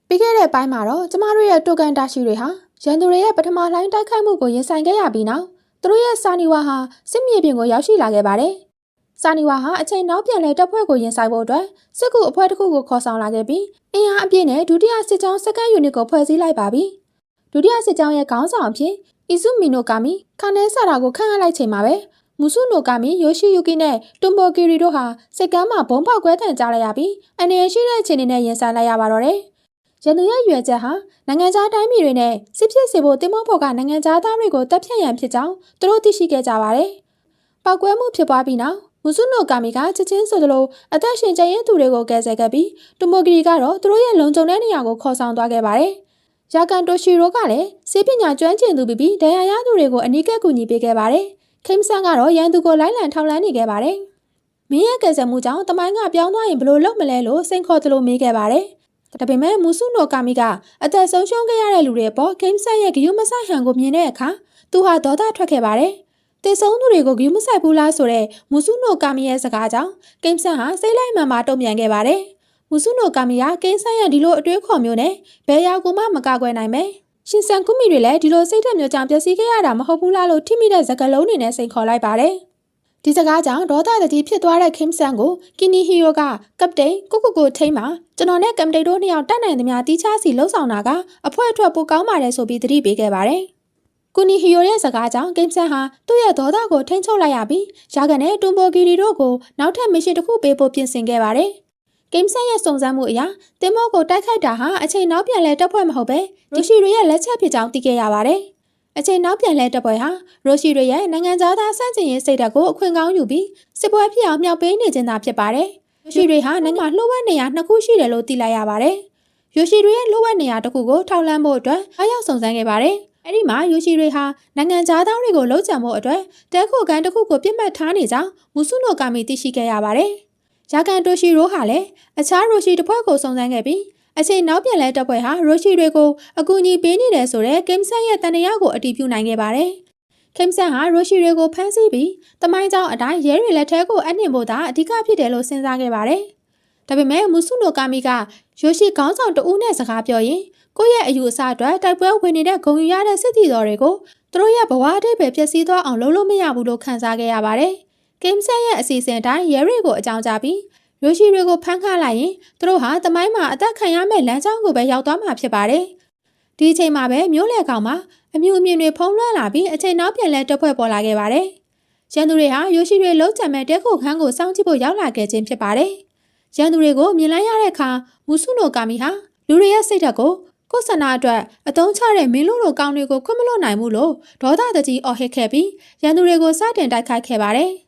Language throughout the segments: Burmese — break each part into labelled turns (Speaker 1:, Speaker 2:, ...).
Speaker 1: ပြီးခဲ့တဲ့ပိုင်းမှာတော့ကျမတို့ရဲ့တိုကန်တာရှိတွေဟာရန်သူတွေရဲ့ပထမလှိုင်းတိုက်ခိုက်မှုကိုရင်ဆိုင်ခဲ့ရပြီးနောက်သူတို့ရဲ့စာနီဝါဟာစစ်မြေပြင်ကိုရောက်ရှိလာခဲ့ပါတယ်။စာနီဝါဟာအချိန်နောက်ပြန်လဲတပ်ဖွဲ့ကိုရင်ဆိုင်ဖို့အတွက်စစ်ကူအဖွဲ့တစ်ခုကိုခေါ်ဆောင်လာခဲ့ပြီးအင်အားအပြည့်နဲ့ဒုတိယစစ်ကြောင်းစကန်ယူနစ်ကိုဖွဲ့စည်းလိုက်ပါပြီ။ဒုတိယစစ်ကြောင်းရဲ့ခေါင်းဆောင်အဖြစ်အီဇူမီနိုကာမီခါနဲဆာရာကိုခန့်အပ်လိုက်ချိန်မှာပဲမူဆုနိုကာမီယိုရှိယူကီနဲ့တွန်ပိုကီရီတို့ဟာစစ်ကမ်းမှာဘုံပေါက်ကွဲတံကြားလိုက်ရပြီးအနေရှိတဲ့အခြေအနေနဲ့ရင်ဆိုင်လိုက်ရပါတော့တယ်။ရန်သူရဲ့ရွယ်ချက်ဟာနိုင်ငံခြားတိုင်းပြည်တွေနဲ့စစ်ဖြစ်စေဖို့တင်မောဖို့ကနိုင်ငံခြားသားတွေကိုတပ်ဖြတ်ရန်ဖြစ်ကြောင်းသူတို့သိရှိခဲ့ကြပါတယ်။ပောက်ကွဲမှုဖြစ်ပွားပြီးနောက်မူဆုနိုကာမီကချက်ချင်းဆိုသလိုအသက်ရှင်ကျန်ရင်းသူတွေကိုကယ်ဆယ်ခဲ့ပြီးတွန်ပိုကီရီကတော့သူတို့ရဲ့လုံခြုံတဲ့နေရာကိုခေါ်ဆောင်သွားခဲ့ပါတယ်။ယာကန်တိုရှီရိုကလည်းစေပညာကျွမ်းကျင်သူပြီးဒဏ်ရာရသူတွေကိုအနီးကပ်ကူညီပေးခဲ့ပါတယ်။ခိမ်ဆန်ကတော့ရန်သူကိုလိုက်လံထောက်လှမ်းနေခဲ့ပါတယ်။မင်းရဲ့ကယ်ဆယ်မှုကြောင့်တမိုင်းကပြောင်းသွားရင်ဘလို့လုပ်မလဲလို့စိန်ခေါ်သလိုမေးခဲ့ပါတယ်။ဒါပေမဲ့မူဆုနိုကာမီကအသက်ဆုံးရှုံးခဲ့ရတဲ့လူတွေပေါ်ခိမ်ဆန်ရဲ့ဂယုမဆိုင်ဟန်ကိုမြင်တဲ့အခါသူဟာဒေါသထွက်ခဲ့ပါတယ်။တေဆုံးသူတွေကိုဂယုမဆိုင်ဘူးလားဆိုတဲ့မူဆုနိုကာမီရဲ့စကားကြောင့်ခိမ်ဆန်ဟာစိတ်လိုက်မှန်မှတုံ့ပြန်ခဲ့ပါတယ်။မူဆုနိုကာမီကခိမ်ဆန်ရဲ့ဒီလိုအတွေးခေါ်မျိုးနဲ့ဘယ်ရောက်မှမကာကွယ်နိုင်ပဲ။ရှင်ဆန်ကူမီတွေလည်းဒီလိုစိတ်ဓာတ်မျိုးကြောင့်ပျက်စီးခဲ့ရတာမဟုတ်ဘူးလားလို့ထိမိတဲ့စကားလုံးတွေနဲ့စိန်ခေါ်လိုက်ပါတယ်။ဒီစကားကြောင့်ဒေါသတကြီးဖြစ်သွားတဲ့ခိမ်ဆန်ကိုကီနီဟီယိုကကပတိန်ကိုထိမ့်မှာကျွန်တော်နဲ့ကမ်တိန်တို့နှစ်ယောက်တက်နိုင်သမျှတီးခြားစီလှုပ်ဆောင်တာကအဖွဲအတွက်ပိုကောင်းပါတယ်ဆိုပြီးသတိပေးခဲ့ပါတယ်။ကူနီဟီယိုရဲ့စကားကြောင့်ကိမ်ဆန်ဟာသူ့ရဲ့ဒေါသကိုထိန်းချုပ်လိုက်ရပြီးယာကန်နဲ့တွန်ပိုကီရီတို့ကိုနောက်ထပ်မစ်ရှင်တစ်ခုပေးဖို့ပြင်ဆင်ခဲ့ပါတယ်။ကိမ်ဆန်ရဲ့စုံစမ်းမှုအရတင်မောကိုတိုက်ခိုက်တာဟာအချိန်နောက်ပြန်လဲတပ်ဖွဲ့မဟုတ်ပဲရိုရှီတွေရဲ့လက်ချက်ဖြစ်ကြောင်းသိခဲ့ရပါတယ်။အချိန်နောက်ပြန်လဲတပ်ဖွဲ့ဟာရိုရှီတွေရဲ့နိုင်ငံသားစန့်ကျင်ရေးစိတ်ဓာတ်ကိုအခွင့်ကောင်းယူပြီးစစ်ပွဲဖြစ်အောင်မြှောက်ပေးနေခြင်းသာဖြစ်ပါတယ်။ရိုရှီတွေဟာနိုင်ငံမှာလှုပ်ဝက်နေရနှစ်ခုရှိတယ်လို့သိလိုက်ရပါတယ်။ရိုရှီတွေရဲ့လှုပ်ဝက်နေရတစ်ခုကိုထောက်လှမ်းဖို့အတွက်အားရောက်စုံစမ်းခဲ့ပါတယ်။အဲ့ဒီမှာရိုရှီတွေဟာနိုင်ငံသားတွေကိုလှုပ်ကြံဖို့အတွက်တဲခိုကန်တစ်ခုကိုပြစ်မှတ်ထားနေကြောင်းမူဆုနိုကာမီသိရှိခဲ့ရပါတယ်။ယာကန်တိုရှီရိုဟာလည်းအခြားရိုရှီတစ်ဖွဲ့ကိုစုံစမ်းခဲ့ပြီးအချိန်နောက်ပြန်လဲတပ်ဖွဲ့ဟာရိုရှီတွေကိုအကူအညီပေးနေတယ်ဆိုတဲ့ကိမ်ဆန်ရဲ့တန်တရားကိုအတည်ပြုနိုင်ခဲ့ပါတယ်။ကိမ်ဆန်ဟာရိုရှီတွေကိုဖမ်းဆီးပြီးတမိုင်းကြောင်အတိုင်းရဲတွေလက်ထဲကိုအနှင်ဖို့သာအဓိကဖြစ်တယ်လို့စဉ်းစားခဲ့ပါတယ်။ဒါပေမဲ့မူဆုနိုကာမီကရိုရှီခေါင်းဆောင်တဦးနဲ့စကားပြောရင်ကိုယ့်ရဲ့အယူအဆအတွက်တိုက်ပွဲဝင်နေတဲ့ဂုဏ်ယူရတဲ့စစ်တီတော်တွေကိုသူတို့ရဲ့ဘဝအတိတ်ပဲပျက်စီးသွားအောင်လုပ်လို့မရဘူးလို့ခံစားခဲ့ရပါတယ်။ကိမ်ဆန်ရဲ့အစီအစဉ်တိုင်းရဲတွေကိုအကြောင်းကြားပြီးရိုရှီတွေကိုဖမ်းခါလိုက်ရင်သူတို့ဟာတမိုင်းမှာအသက်ခံရမယ့်လမ်းကြောင်းကိုပဲရောက်သွားမှာဖြစ်ပါတယ်။ဒီအချိန်မှာပဲမျိုးလေကောင်မှာအမြူအမြင်တွေဖုံးလွှမ်းလာပြီးအချိန်နောက်ပြန်လဲတပ်ဖွဲ့ပေါ်လာခဲ့ပါတယ်။ရန်သူတွေဟာရိုရှီတွေလုံးချမဲ့တဲခိုခန်းကိုစောင့်ကြည့်ဖို့ရောက်လာခဲ့ခြင်းဖြစ်ပါတယ်။ရန်သူတွေကိုမြင်လိုက်ရတဲ့အခါမူဆုနိုကာမီဟာလူတွေရဲ့စိတ်ဓာတ်ကိုကိုယ်ဆန္ဒအတွက်အတုံးချတဲ့မင်းတို့လိုကောင်တွေကိုခွင့်မလွတ်နိုင်ဘူးလို့ဒေါသတကြီးအော်ဟစ်ခဲ့ပြီးရန်သူတွေကိုစတင်တိုက်ခိုက်ခဲ့ပါတယ်။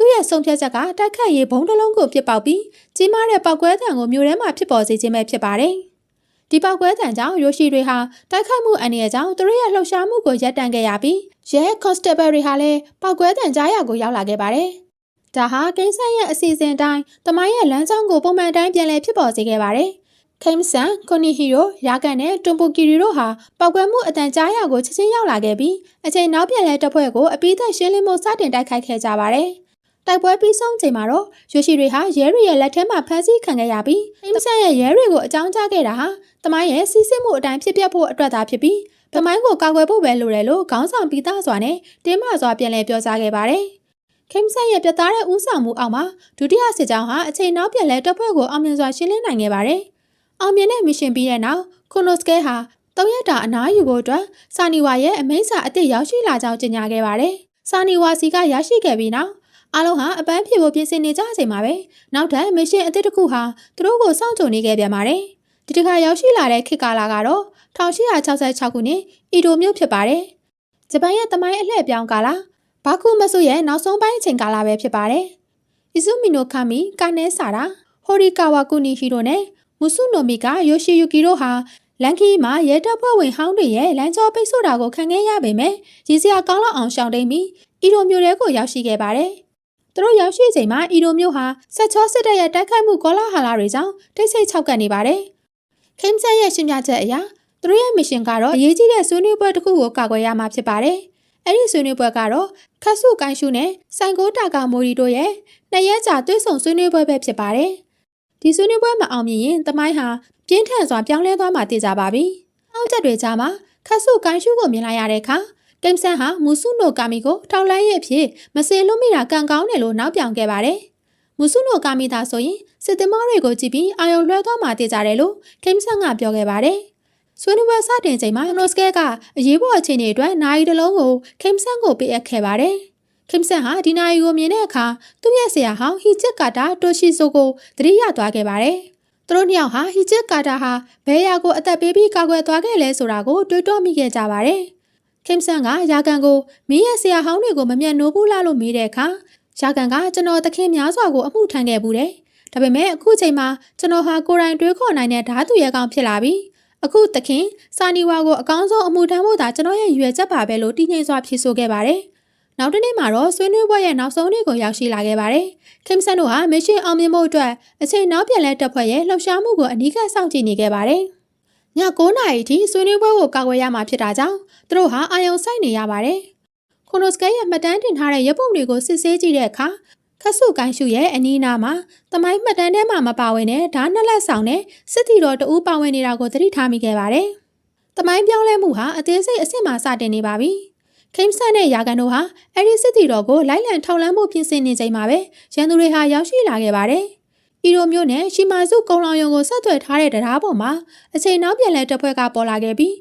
Speaker 1: သူ့ရဲ့ဆုံးဖြတ်ချက်ကတိုက်ခတ်ရေးဘုံတစ်လုံးကိုပစ်ပေါက်ပြီးကြီးမားတဲ့ပောက်ကွဲသံကိုမြို့ထဲမှာဖြစ်ပေါ်စေခြင်းပဲဖြစ်ပါတယ်။ဒီပောက်ကွဲသံကြောင့်ရိုရှီတွေဟာတိုက်ခိုက်မှုအန္တရာယ်ကြောင့်သူတို့ရဲ့လှုပ်ရှားမှုကိုရပ်တန့်ခဲ့ရပြီးရဲကော့စတေဘယ်တွေဟာလည်းပောက်ကွဲသံကြားရကိုရောက်လာခဲ့ပါတယ်။ဒါဟာကိမ်ဆန်ရဲ့အစီအစဉ်တိုင်းတမိုင်းရဲ့လမ်းကြောင်းကိုပုံမှန်တိုင်းပြန်လည်ဖြစ်ပေါ်စေခဲ့ပါတယ်။ခိမ်ဆန်ကိုနီဟီရိုယာကန်နဲ့တွန်ပိုကီရီတို့ဟာပောက်ကွဲမှုအတန်ကြားရကိုချက်ချင်းရောက်လာခဲ့ပြီးအချိန်နောက်ပြန်လဲတပ်ဖွဲ့ကိုအပိသက်ရှင်းလင်းမှုစတင်တိုက်ခိုက်ခဲ့ကြပါတယ်။တိုက်ပွဲပြီးဆုံးချိန်မှာတော့ရိုရှီတွေဟာရဲတွေရဲ့လက်ထဲမှာဖမ်းဆီးခံခဲ့ရပြီးခိမ်ဆန်ရဲ့ရဲတွေကိုအကြောင်းကြားခဲ့တာဟာတမိုင်းရဲ့စီးဆင်းမှုအတိုင်းဖြစ်ပျက်ဖို့အတွက်သာဖြစ်ပြီးတမိုင်းကိုကာကွယ်ဖို့ပဲလိုတယ်လို့ခေါင်းဆောင်ပြီးသားစွာနဲ့တင်းမာစွာပြန်လည်ပြောကြားခဲ့ပါတယ်။ခိမ်ဆန်ရဲ့ပြတ်သားတဲ့ဦးဆောင်မှုအောက်မှာဒုတိယစစ်ကြောင်းဟာအချိန်နောက်ပြန်လဲတပ်ဖွဲ့ကိုအောင်မြင်စွာရှင်းလင်းနိုင်ခဲ့ပါတယ်။အောင်မြင်တဲ့မစ်ရှင်ပြီးတဲ့နောက်ကိုနိုစကဲဟာ၃ရက်တာအနားယူဖို့အတွက်စာနီဝါရဲ့အမိန့်စာအသစ်ရောက်ရှိလာကြောင်းကြေညာခဲ့ပါတယ်။စာနီဝါစီကရရှိခဲ့ပြီးနောက်အားလုံးဟာအပန်းဖြေဖို့ပြင်ဆင်နေကြချိန်မှာပဲနောက်ထပ်မစ်ရှင်အသစ်တစ်ခုဟာသူတို့ကိုစောင့်ကြိုနေခဲ့ပြန်ပါတယ်။ဒီတစ်ခါရောက်ရှိလာတဲ့ခေတ်ကာလကတော့1866ခုနှစ်အီဒိုမြို့ဖြစ်ပါတယ်။ဂျပန်ရဲ့တမိုင်းအလှည့်ပြောင်းကာလဘာကူမဆုရဲ့နောက်ဆုံးပိုင်းအချိန်ကာလပဲဖြစ်ပါတယ်။အီဇူမီနိုကာမီကာနဲဆာရာဟိုရီကာဝါကူနီဟီရိုနဲ့မူဆုနိုမီကယိုရှီယူကီတို့ဟာလန်ကီမှာရဲတပ်ဖွဲ့ဝင်ဟောင်းတွေရဲ့လမ်းကျောပိတ်ဆို့တာကိုခံခဲ့ရပေမဲ့ရည်စရာကောင်းလောက်အောင်ရှောင်တိန်ပြီးအီဒိုမြို့ထဲကိုရောက်ရှိခဲ့ပါတယ်။သူတို့ရောက်ရှိချိန်မှာအီဒိုမြို့ဟာဆက်ချောစစ်တပ်ရဲ့တိုက်ခိုက်မှုကောလာဟလတွေကြောင့်တိတ်ဆိတ်ခြောက်ကပ်နေပါတယ်။ခိမ်ဆန်ရဲ့ရှင်းပြချက်အရသူတို့ရဲ့မစ်ရှင်ကတော့အရေးကြီးတဲ့ဆွေးနွေးပွဲတစ်ခုကိုကာကွယ်ရမှာဖြစ်ပါတယ်။အဲ့ဒီဆွေးနွေးပွဲကတော့ခတ်ဆုကိုင်းရှုနဲ့စိုင်ကိုတာကာမိုရီတို့ရဲ့2ရက်ကြာတွေ့ဆုံဆွေးနွေးပွဲပဲဖြစ်ပါတယ်။ ဒီဆွေးနွေးပွဲမှာအောင်မြင်ရင်တမိုင်းဟာပြင်းထန်စွာပြောင်းလဲသွားမှသိကြပါပြီ။အောက်ချက်တွေကြားမှာခတ်ဆုကိုင်းရှုကိုမြင်လိုက်ရတဲ့အခါကိမ်ဆန်ဟာမူဆုနိုကာမီကိုထောက်လှမ်းရေးအဖြစ်မစင်လွတ်မိတာကံကောင်းတယ်လို့နောက်ပြောင်ခဲ့ပါတယ်။မူဆုနိုကာမီသာဆိုရင်စစ်သမားတွေကိုကြည့်ပြီးအာယုံလွှဲသွားမှသိကြတယ်လို့ကိမ်ဆန်ကပြောခဲ့ပါတယ်။ဆွေးနွေးပွဲစတင်ချိန်မှာနိုစကဲကအရေးပေါ်အခြေအနေအတွက်နိုင်တလုံးကိုကိမ်ဆန်ကိုပေးအပ်ခဲ့ပါတယ်။ကိမ်ဆန်ဟာဒီနိုင်ကိုမြင်တဲ့အခါသူ့ရဲ့ဆရာဟောင်းဟီဂျက်ကာတာတိုရှီဆိုကိုသတိရသွားခဲ့ပါတယ်။သူတို့နှစ်ယောက်ဟာဟီဂျက်ကာတာဟာဘဲယာကိုအသက်ပေးပြီးကာကွယ်သွားခဲ့လဲဆိုတာကိုတွေးတောမိခဲ့ကြပါတယ်။ကိမ်ဆန်ကယာကန်ကိုမင်းရဲ့ဆရာဟောင်းတွေကိုမမျက်နှိုးဘူးလားလို့မေးတဲ့အခါယာကန်ကကျွန်တော်သခင်များစွာကိုအမှုထမ်းခဲ့ဘူးတယ်။ဒါပေမဲ့အခုချိန်မှာကျွန်တော်ဟာကိုယ်တိုင်တွေးခေါ်နိုင်တဲ့ဓာတ်သူရဲကောင်ဖြစ်လာပြီ။အခုသခင်စာနီဝါကိုအကောင်းဆုံးအမှုထမ်းဖို့သာကျွန်တော်ရဲ့ရွယ်ချက်ပါပဲလို့တည်ငြိမ်စွာဖြေဆိုခဲ့ပါတယ်။နောက်တစ်နေ့မှာတော့ဆွေးနွေးပွဲရဲ့နောက်ဆုံးနေ့ကိုရောက်ရှိလာခဲ့ပါတယ်။ကိမ်ဆန်တို့ဟာမစ်ရှင်အောင်မြင်မှုအတွက်အချိန်နောက်ပြန်လဲတက်ဖွဲ့ရဲ့လှုပ်ရှားမှုကိုအနီးကပ်စောင့်ကြည့်နေခဲ့ပါတယ်။ည9:00 နာရီထိဆွေးနွေးပွဲကိုကာကွယ်ရမှာဖြစ်တာကြောင့်သူတို့ဟာအာယုံစိုက်နေရပါတယ်။ခိုနိုစကဲရဲ့မှတ်တမ်းတင်ထားတဲ့ရပ်ပုံတွေကိုစစ်ဆေးကြည့်တဲ့အခါခတ်ဆုကိုင်းရှုရဲ့အနီးနားမှာသမိုင်းမှတ်တမ်းထဲမှာမပါဝင်တဲ့ဓာတ်နှစ်လက်ဆောင်နဲ့စစ်တီတော်တဦးပါဝင်နေတာကိုသတိထားမိခဲ့ပါတယ်။သမိုင်းပြောင်းလဲမှုဟာအသေးစိတ်အဆင့်မှစတင်နေပါပြီ။ကိမ်ဆန်နဲ့ယာကန်တို့ဟာအဲ့ဒီစစ်တီတော်ကိုလိုက်လံထောက်လှမ်းမှုပြင်ဆင်နေချိန်မှာပဲရန်သူတွေဟာရောက်ရှိလာခဲ့ပါတယ်။အီရိုမျိုးနဲ့ရှီမာစုကုံလောင်ယုံကိုဆက်သွယ်ထားတဲ့တရားပေါ်မှာအချိန်နောက်ပြန်လဲတပ်ဖွဲ့ကပေါ်လာခဲ့ပြီး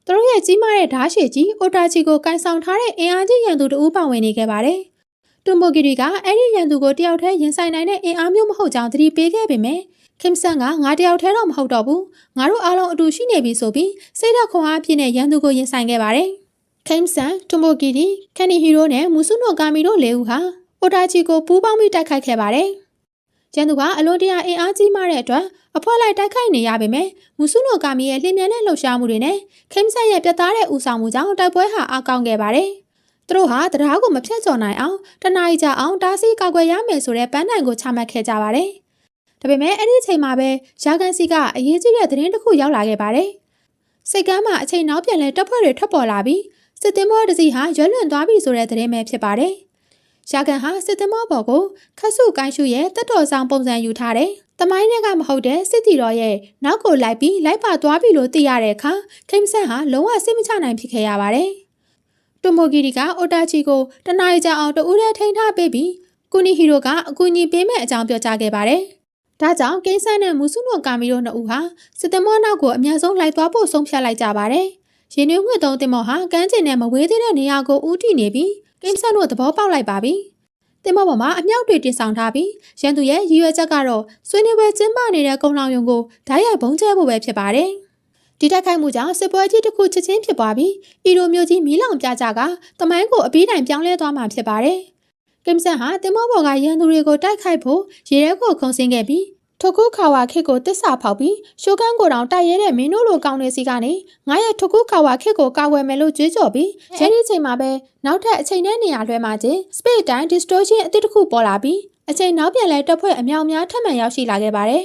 Speaker 1: သူတို့ရဲ့ကြီးမားတဲ့ဓာတ်ရှည်ကြီးအိုတာချီကိုကန်ဆောင်ထားတဲ့အင်အားကြီးရန်သူတဦးပါဝင်နေခဲ့ပါတယ်။တွန်မိုဂီရီကအဲ့ဒီရန်သူကိုတယောက်တည်းရင်ဆိုင်နိုင်တဲ့အင်အားမျိုးမဟုတ်ကြောင်းသတိပေးခဲ့ပေမဲ့ကိမ်ဆန်ကငါတယောက်တည်းတော့မဟုတ်တော့ဘူး။ငါတို့အားလုံးအတူရှိနေပြီဆိုပြီးစိတ်ဓာတ်ခွန်အားပြည့်နဲ့ရန်သူကိုရင်ဆိုင်ခဲ့ပါတယ်။ကိမ်ဆန်တွန်မိုဂီရီကန်နီဟီရိုနဲ့မူဆုနိုကာမီတို့၄ဦးဟာအိုတာချီကိုပူးပေါင်းပြီးတိုက်ခိုက်ခဲ့ပါတယ်။ကျန်သူကအလွန်တရာအင်အားကြီးမားတဲ့အတွက်အဖွဲ့လိုက်တိုက်ခိုက်နေရပေမဲ့မူဆုနိုကာမီရဲ့လျင်မြန်တဲ့လှုပ်ရှားမှုတွေနဲ့ခိမ်ဆန်ရဲ့ပြတ်သားတဲ့ဦးဆောင်မှုကြောင့်တိုက်ပွဲဟာအားကောင်းခဲ့ပါတယ်။သူတို့ဟာတရားကိုမဖြတ်ကျော်နိုင်အောင်တနားရီကြာအောင်တားဆီးကာကွယ်ရမယ်ဆိုတဲ့ပန်းတိုင်ကိုချမှတ်ခဲ့ကြပါတယ်။ဒါပေမဲ့အဲ့ဒီချိန်မှာပဲယာကန်စီကအရေးကြီးတဲ့သတင်းတစ်ခုရောက်လာခဲ့ပါတယ်။စိတ်ကမ်းမှာအချိန်နောက်ပြန်လဲတပ်ဖွဲ့တွေထွက်ပေါ်လာပြီးစစ်သင်္ဘောတစ်စီးဟာရွလွန့်သွားပြီဆိုတဲ့သတင်းပဲဖြစ်ပါတယ်။ယာကန်ဟာစစ်သင်္ဘောပေါ်ကိုခတ်ဆုကိုင်းရှုရဲ့တက်တော်ဆောင်ပုံစံယူထားတယ်။တမိုင်းတွေကမဟုတ်တဲ့စစ်တီတော်ရဲ့နောက်ကိုလိုက်ပြီးလိုက်ပါသွားပြီလို့သိရတဲ့အခါခိမ်ဆန်ဟာလုံးဝစိတ်မချနိုင်ဖြစ်ခဲ့ရပါတယ်။တွန်မိုဂီရီကအိုတာချီကိုတနားရီကြာအောင်တဦးတည်းထိန်းထားပေးပြီးကူနီဟီရိုကအကူအညီပေးမဲ့အကြောင်းပြောကြားခဲ့ပါတယ်။ဒါကြောင့်ကိမ်ဆန်နဲ့မူဆုနိုကာမီတို့နှစ်ဦးဟာစစ်သင်္ဘောနောက်ကိုအများဆုံးလိုက်သွားဖို့ဆုံးဖြတ်လိုက်ကြပါတယ်။ရေနွေးငွေ့သုံးသင်္ဘောဟာကမ်းခြေနဲ့မဝေးသေးတဲ့နေရာကိုဦးတည်နေပြီးကိမ်ဆန်တို့သဘောပေါက်လိုက်ပါပြီ။သင်္ဘောပေါ်မှာအမြောက်တွေတင်ဆောင်ထားပြီးရန်သူရဲ့ရည်ရွယ်ချက်ကတော့ဆွေးနွေးပွဲကျင်းပနေတဲ့ကုန်းလောင်ယုံကိုဓာတ်ရိုက်ပုံကျဲဖို့ပဲဖြစ်ပါတယ်။ဒီတိုက်ခိုက်မှုကြောင့်စစ်ပွဲကြီးတစ်ခုချက်ချင်းဖြစ်ပွားပြီးအီရိုမျိုးကြီးမီးလောင်ပြကြကတမိုင်းကိုအပြီးတိုင်ပြောင်းလဲသွားမှာဖြစ်ပါတယ်။ကိမ်ဆန်ဟာသင်္ဘောပေါ်ကရန်သူတွေကိုတိုက်ခိုက်ဖို့ရေထဲကိုခုန်ဆင်းခဲ့ပြီးထိုကုခါဝါခေတ်ကိုတစ္ဆာဖောက်ပြီးရှိုးကန်းကိုတောင်တိုက်ရဲတဲ့မင်းတို့လိုကောင်းတဲ့စီကနေငါရဲ့ထိုကုခါဝါခေတ်ကိုကာကွယ်မယ်လို့ကြွေးကြော်ပြီးရန်ဒီချိန်မှာပဲနောက်ထပ်အချိန်နဲ့နေရာလွှဲမှချင်း Space Time Distortion အသစ်တစ်ခုပေါ်လာပြီးအချိန်နောက်ပြန်လဲတပ်ဖွဲ့အများအများထပ်မံရောက်ရှိလာခဲ့ပါတယ်